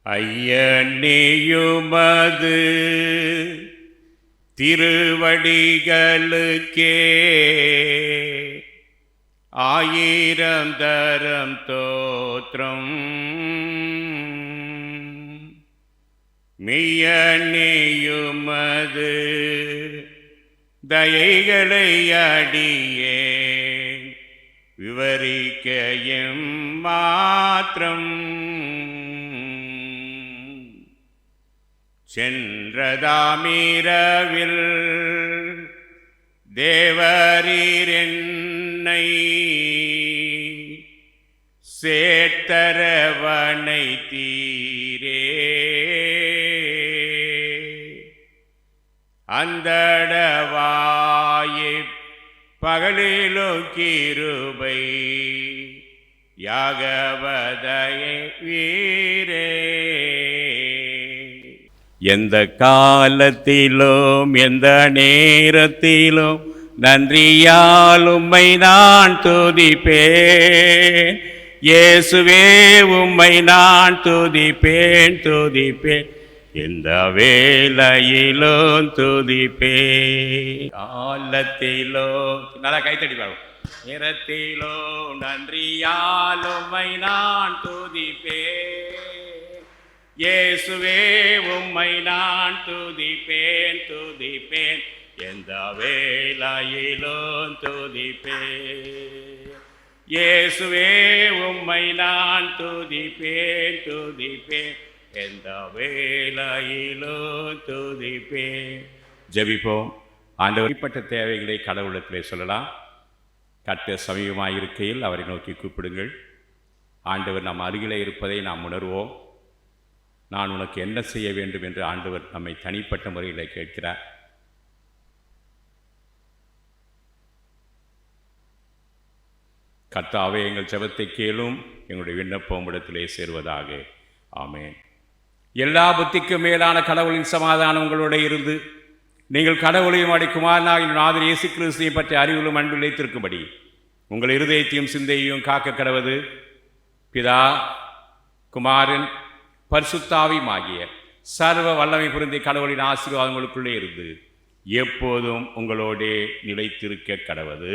ஐயனேயுமது திருவடிகளுக்கே ஆயிரம் தரம் தோத்திரம். மெய்யனேயுமது தயைகளை அடியே விவரிக்க மாத்திரம். சென்றதாமிரவில் தேவரீரென்னை சேத்தரவனை தீரே. அந்தடவாயே பகலிலோ கிருபை யாகவதயை வீரே. எந்த காலத்திலும் எந்த நேரத்திலும் நன்றியால் உம்மை நான் துதிப்பேன். இயேசுவே உம்மை நான் துதிப்பேன் துதிப்பேன், எந்த வேளையிலும் துதிப்பேன். காலத்திலோ நல்லா கைத்தடி பாருங்க. நேரத்திலோ நன்றியால் உம்மை நான் துதிப்பேன். இயேசுவே உம்மை நான் துதிப்பேன் துதிப்பேன், எந்த வேளையிலும் துதிப்பேன். இயேசுவே உம்மை நான் துதிப்பேன் துதிப்பேன், எந்த வேளையிலும் துதிப்பேன். ஜெபிப்போம். ஆண்டவரிப்பட்ட தேவைகளை கடவுளத்திலே சொல்லலாம். கர்த்தர் சமீபமாக இருக்கையில் அவரை நோக்கி கூப்பிடுங்கள். ஆண்டவர் நம் அருகிலே இருப்பதை நாம் உணர்வோம். நான் உனக்கு என்ன செய்ய வேண்டும் என்று ஆண்டவர் நம்மை தனிப்பட்ட முறையில் கேட்கிறார். கர்த்தாவே, எங்கள் ஜெபத்தை கேளும், எங்களுடைய விண்ணப்பம் இடத்திலே சேர்வதாக. ஆமென். எல்லா புத்திக்கும் மேலான கடவுளின் சமாதானம் உங்களோட இருந்து நீங்கள் கடவுளையும் அடிக்குமானால் நாதர் இயேசு கிறிஸ்துவையும் பற்றி அறிவிலும் அன்பு நிலைத்திருக்கும்படி உங்கள் இருதயத்தையும் சிந்தையையும் காக்க கடவது பிதா, குமாரன், பரிசுத்தாவியும் ஆகிய சர்வ வல்லமை புரிந்த கடவுளின் ஆசீர்வாதங்களுக்குள்ளே இருந்து எப்போதும் உங்களோடே நிலைத்திருக்க கடவது.